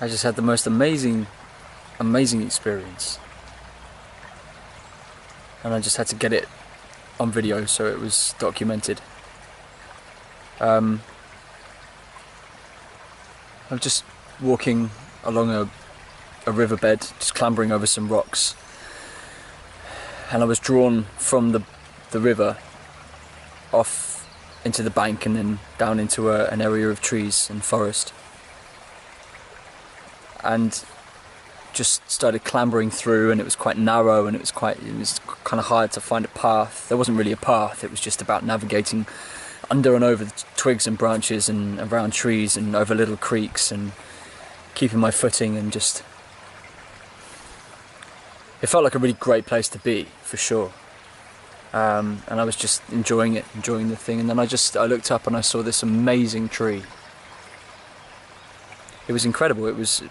I just had the most amazing experience, and I just had to get it on video so it was documented. I'm just walking along a riverbed, just clambering over some rocks, and I was drawn from the river off into the bank and then down into an area of trees and forest, and just started clambering through, and it was quite narrow, and it was kind of hard to find a path. There wasn't really a path, it was just about navigating under and over the twigs and branches and around trees and over little creeks and keeping my footing, and just it felt like a really great place to be, for sure. And I was just enjoying the thing, and then I looked up and I saw this amazing tree. It was incredible. It was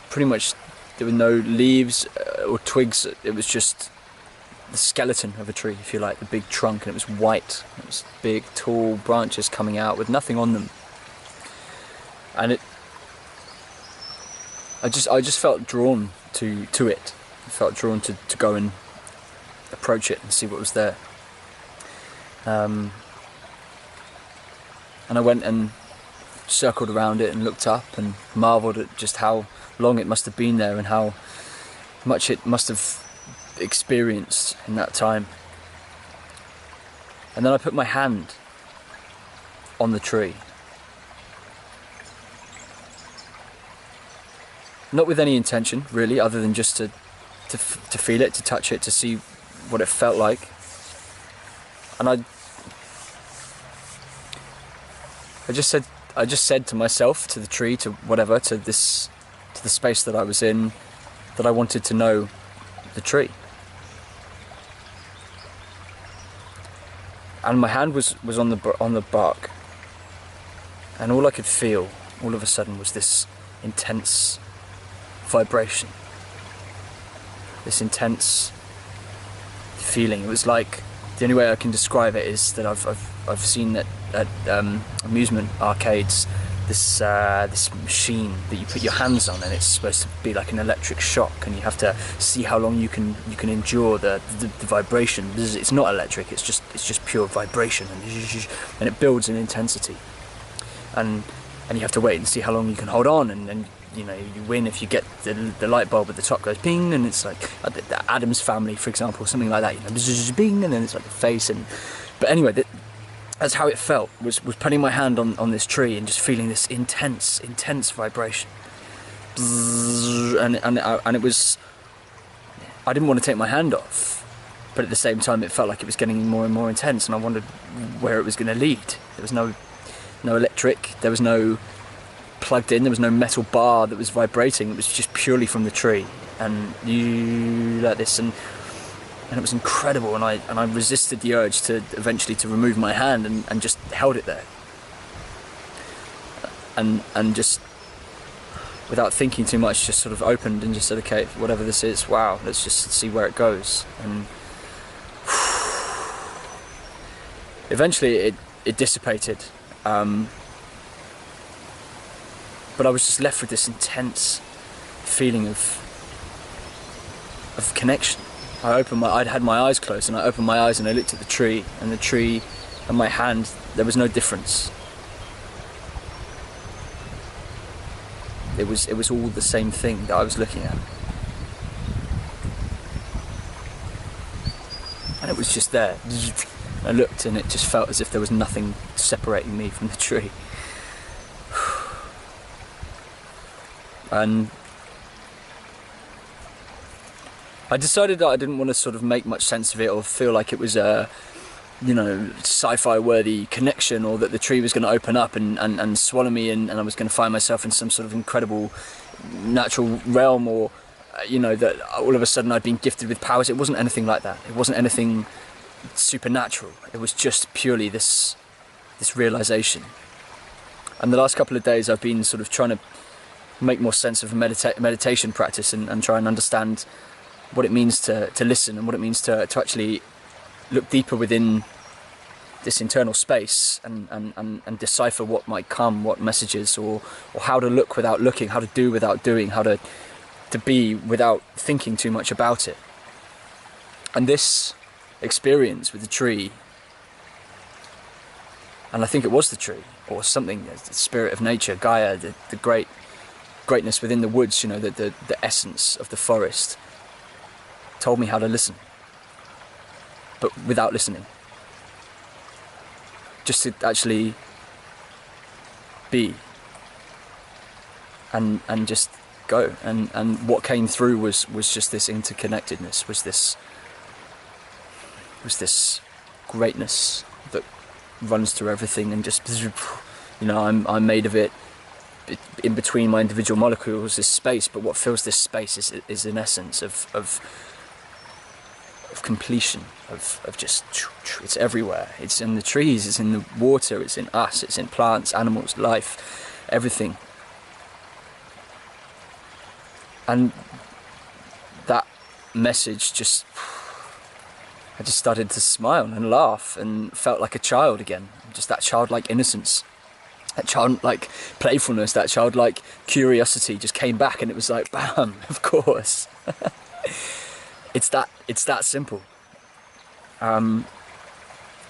pretty much, there were no leaves or twigs. It was just the skeleton of a tree, if you like, the big trunk, and it was white. It was big, tall branches coming out with nothing on them, and I just felt drawn to it. I felt drawn to go and approach it and see what was there. And I went and circled around it and looked up and marvelled at just how long it must have been there and how much it must have experienced in that time. And then I put my hand on the tree, not with any intention really, other than just to feel it, to touch it, to see what it felt like. And I just said to myself, to the tree, to whatever, to the space that I was in, that I wanted to know the tree. And my hand was on the bark, and all I could feel all of a sudden was this intense vibration, this intense feeling. It was like, the only way I can describe it is that I've seen that at amusement arcades, this machine that you put your hands on, and it's supposed to be like an electric shock, and you have to see how long you can endure the vibration. It's not electric, it's just pure vibration, and it builds in intensity, and you have to wait and see how long you can hold on, and you know, you win if you get the light bulb at the top goes ping, and it's like the Addams Family, for example, something like that, you know, bing, and then it's like the face. But anyway, that's how it felt, was putting my hand on this tree and just feeling this intense vibration. And it was, I didn't want to take my hand off, but at the same time it felt like it was getting more and more intense, and I wondered where it was going to lead. There was no electric, there was no plugged in, there was no metal bar that was vibrating. It was just purely from the tree, and you like this, and it was incredible. And I resisted the urge to eventually to remove my hand, and just held it there, and just without thinking too much, just sort of opened and just said, okay, whatever this is, wow, let's just see where it goes. And eventually it dissipated. But I was just left with this intense feeling of connection. I'd had my eyes closed, and I opened my eyes and I looked at the tree and my hand. There was no difference. It was all the same thing that I was looking at, and it was just there. I looked, and it just felt as if there was nothing separating me from the tree. And I decided that I didn't want to sort of make much sense of it, or feel like it was a, you know, sci-fi worthy connection, or that the tree was going to open up and swallow me, and I was going to find myself in some sort of incredible natural realm, or you know, that all of a sudden I'd been gifted with powers. It wasn't anything like that. It wasn't anything supernatural. It was just purely this realization. And the last couple of days I've been sort of trying to make more sense of meditation practice, and try and understand what it means to listen, and what it means to actually look deeper within this internal space and decipher what might come, what messages, or how to look without looking, how to do without doing, how to be without thinking too much about it. And this experience with the tree, and I think it was the tree or something, the spirit of nature, Gaia, the greatness within the woods, you know, the essence of the forest, told me how to listen, but without listening. Just to actually be and just go. And what came through was just this interconnectedness, was this greatness that runs through everything, and just, you know, I'm made of it. In between my individual molecules is space, but what fills this space is an essence of completion, of just, it's everywhere. It's in the trees, it's in the water, it's in us, it's in plants, animals, life, everything. And that message just, I just started to smile and laugh and felt like a child again. Just that childlike innocence, that childlike playfulness, that childlike curiosity just came back, and it was like, bam, of course. It's that simple. And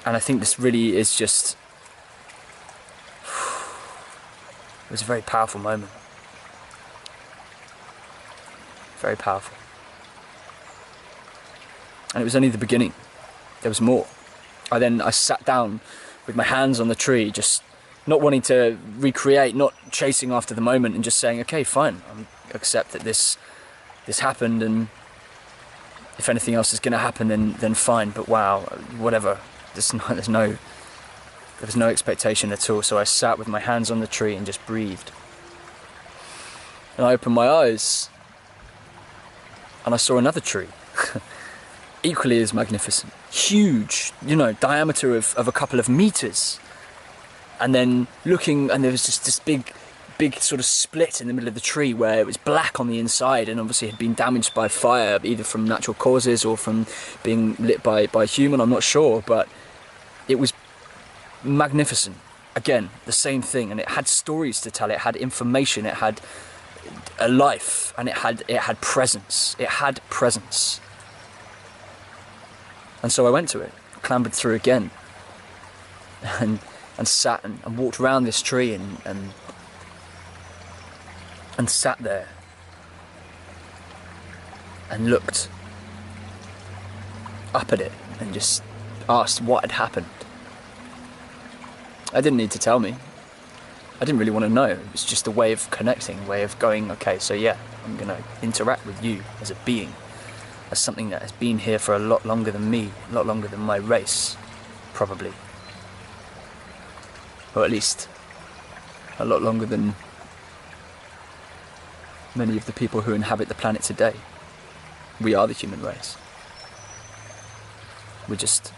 I think this really is just, it was a very powerful moment. Very powerful. And it was only the beginning. There was more. I sat down with my hands on the tree, just not wanting to recreate, not chasing after the moment, and just saying, okay, fine, I accept that this happened, and if anything else is going to happen, then fine. But wow, whatever. There was no expectation at all. So I sat with my hands on the tree and just breathed. And I opened my eyes, and I saw another tree, equally as magnificent, huge, you know, diameter of a couple of meters. And then looking, and there was just this big sort of split in the middle of the tree where it was black on the inside, and obviously had been damaged by fire, either from natural causes or from being lit by human, I'm not sure, but it was magnificent. Again, the same thing, and it had stories to tell, it had information, it had a life, and it had presence. It had presence. And so I went to it, clambered through again, and sat and walked around this tree and sat there and looked up at it and just asked what had happened. I didn't need to tell me. I didn't really want to know. It was just a way of connecting, a way of going, okay, so yeah, I'm going to interact with you as a being, as something that has been here for a lot longer than me, a lot longer than my race, probably. Or at least a lot longer than many of the people who inhabit the planet today. We are the human race. We're just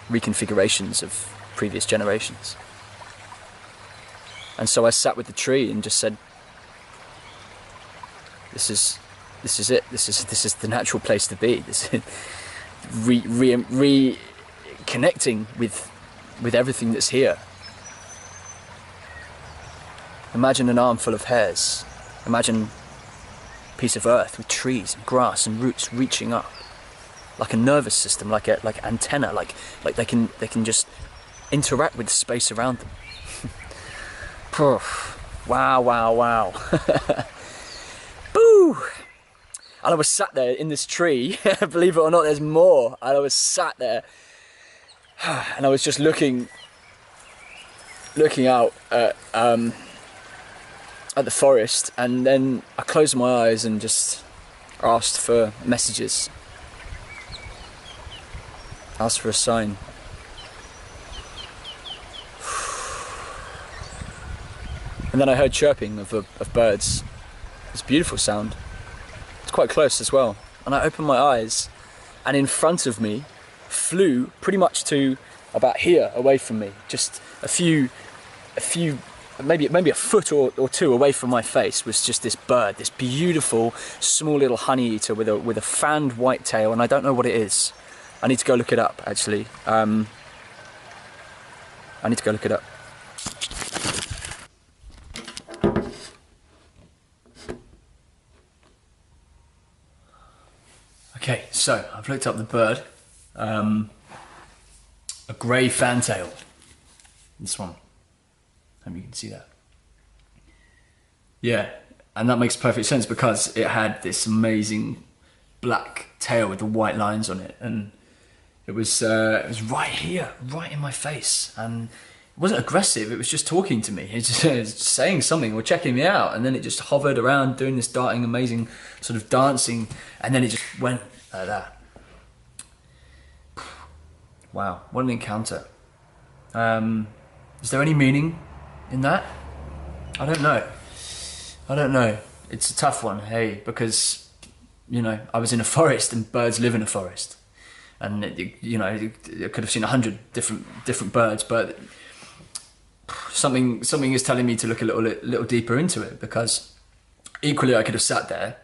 reconfigurations of previous generations. And so I sat with the tree and just said, this is it. This is the natural place to be. This is reconnecting with everything that's here. Imagine an armful of hairs. Imagine a piece of earth with trees and grass and roots reaching up, like a nervous system, like antenna, like they can just interact with the space around them. Wow. Boo! And I was sat there in this tree, believe it or not, there's more. And I was sat there, and I was just looking out at the forest, and then I closed my eyes and just asked for messages, asked for a sign. And then I heard chirping of birds. It's a beautiful sound. It's quite close as well. And I opened my eyes, and in front of me flew pretty much to about here away from me, just a few maybe a foot or two away from my face, was just this bird, this beautiful small little honey eater with a fanned white tail, and I don't know what it is. I need to go look it up actually. I need to go look it up. Okay, so I've looked up the bird. A grey fantail. This one. Hope you can see that. Yeah, and that makes perfect sense because it had this amazing black tail with the white lines on it, and it was right here, right in my face, and it wasn't aggressive. It was just talking to me. It was saying something or checking me out, and then it just hovered around doing this darting, amazing sort of dancing, and then it just went like that. Wow, what an encounter. Is there any meaning in that? I don't know. It's a tough one, hey, because, you know, I was in a forest and birds live in a forest. And, you know, I could have seen 100 different birds, but something is telling me to look a little deeper into it, because equally I could have sat there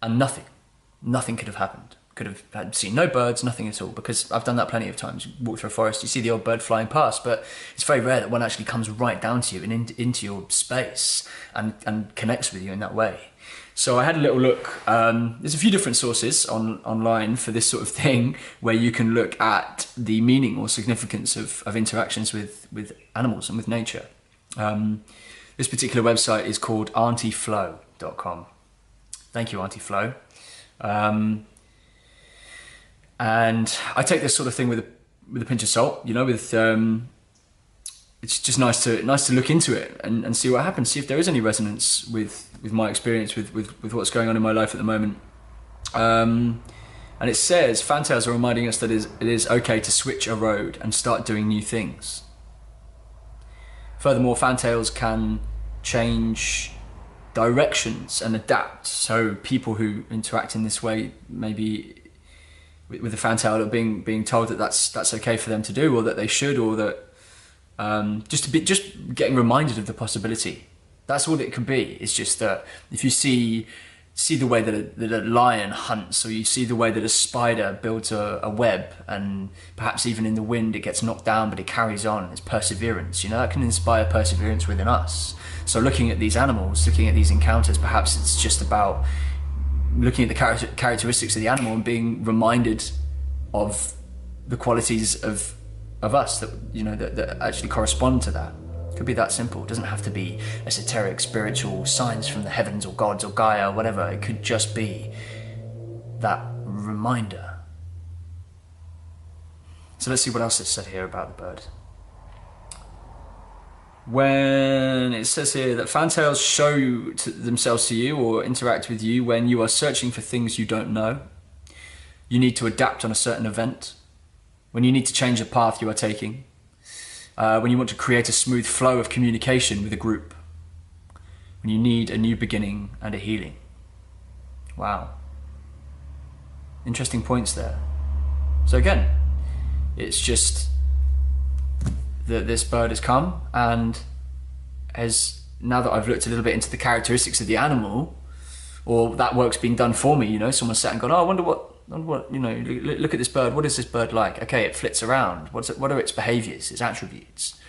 and nothing could have happened. Could have had seen no birds, nothing at all, because I've done that plenty of times. You walk through a forest, you see the odd bird flying past, but it's very rare that one actually comes right down to you and into your space and connects with you in that way. So I had a little look. There's a few different sources online for this sort of thing, where you can look at the meaning or significance of interactions with animals and with nature. This particular website is called auntieflo.com. Thank you, Auntie Flo. And I take this sort of thing with a pinch of salt, you know. It's just nice to look into it and see what happens, see if there is any resonance with my experience with what's going on in my life at the moment. And it says fantails are reminding us that it is okay to switch a road and start doing new things. Furthermore, fantails can change directions and adapt. So people who interact in this way, maybe with the fantail, are being told that that's okay for them to do, or that they should, or that just getting reminded of the possibility. That's all it can be. It's just that if you see the way that a lion hunts, or you see the way that a spider builds a web, and perhaps even in the wind it gets knocked down but it carries on, it's perseverance, you know, that can inspire perseverance within us. So looking at these animals, looking at these encounters, perhaps it's just about looking at the characteristics of the animal and being reminded of the qualities of us that, you know, that actually correspond to that. It could be that simple. It doesn't have to be esoteric, spiritual signs from the heavens or gods or Gaia or whatever. It could just be that reminder. So let's see what else is said here about the bird. When it says here that fantails show themselves to you or interact with you when you are searching for things you don't know, you need to adapt on a certain event, when you need to change the path you are taking, when you want to create a smooth flow of communication with a group, when you need a new beginning and a healing. Wow. Interesting points there. So again, it's just that this bird has come and has, now that I've looked a little bit into the characteristics of the animal, or that work's been done for me, you know, someone sat and gone, oh, I wonder what, you know, look at this bird, what is this bird like? Okay, it flits around, what are its behaviours, its attributes?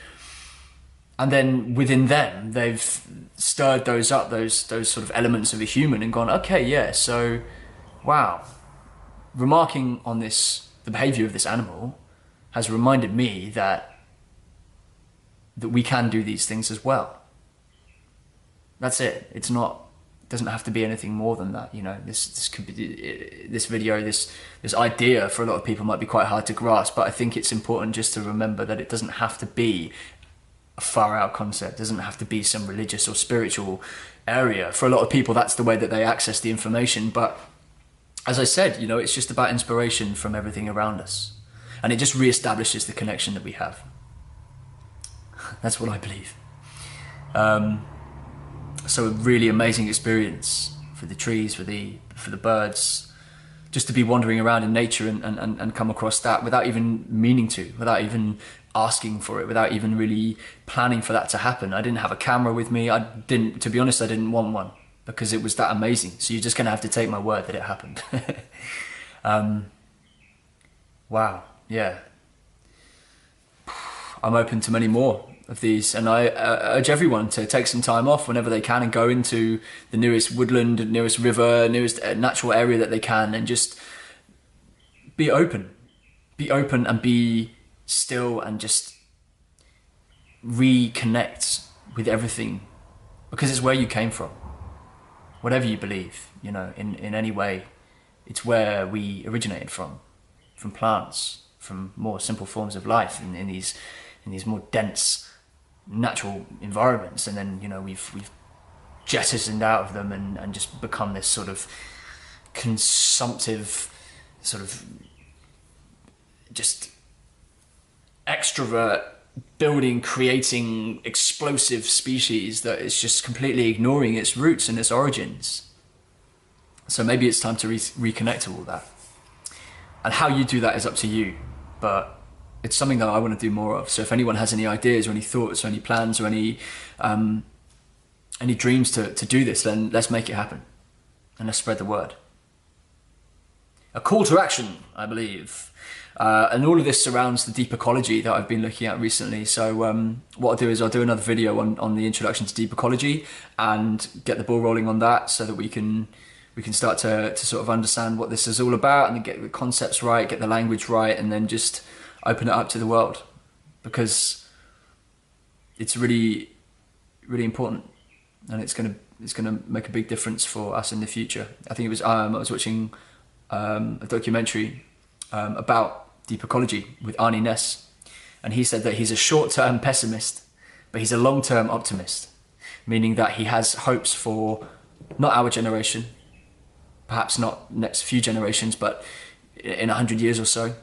And then within them, they've stirred those up, those sort of elements of a human, and gone, okay, yeah, so, wow. Remarking on this, the behaviour of this animal, has reminded me that we can do these things as well. That's it. It doesn't have to be anything more than that. You know, this could be, this video, this idea for a lot of people might be quite hard to grasp, but I think it's important just to remember that it doesn't have to be a far out concept. It doesn't have to be some religious or spiritual area. For a lot of people, that's the way that they access the information. But as I said, you know, it's just about inspiration from everything around us. And it just reestablishes the connection that we have. That's what I believe. So a really amazing experience for the trees, for the birds, just to be wandering around in nature and come across that without even meaning to, without even asking for it, without even really planning for that to happen. I didn't have a camera with me. To be honest, I didn't want one because it was that amazing. So you're just gonna have to take my word that it happened. Wow, yeah. I'm open to many more of these, and I urge everyone to take some time off whenever they can and go into the nearest woodland, nearest river, nearest natural area that they can, and just be open. Be open and be still and just reconnect with everything, because it's where you came from. Whatever you believe, you know, in any way, it's where we originated from plants, from more simple forms of life in these more dense natural environments, and then, you know, we've jettisoned out of them and just become this sort of consumptive, sort of just extrovert, building, creating explosive species that is just completely ignoring its roots and its origins. So maybe it's time to reconnect to all that. And how you do that is up to you, but it's something that I want to do more of. So if anyone has any ideas or any thoughts or any plans or any dreams to do this, then let's make it happen and let's spread the word. A call to action, I believe. And all of this surrounds the deep ecology that I've been looking at recently. So what I'll do is I'll do another video on the introduction to deep ecology and get the ball rolling on that, so that we can start to sort of understand what this is all about and get the concepts right, get the language right, and then just open it up to the world, because it's really, really important, and it's gonna make a big difference for us in the future. I think it was I was watching a documentary about deep ecology with Arnie Ness, and he said that he's a short-term pessimist, but he's a long-term optimist, meaning that he has hopes for not our generation, perhaps not next few generations, but in 100 years or so,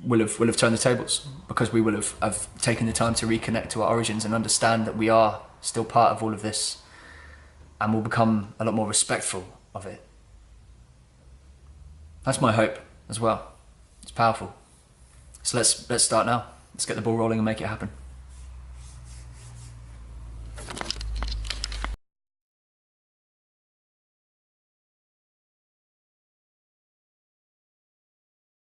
we'll have turned the tables, because we will have taken the time to reconnect to our origins and understand that we are still part of all of this, and we'll become a lot more respectful of it. That's my hope as well. It's powerful. So let's start now. Let's get the ball rolling and make it happen.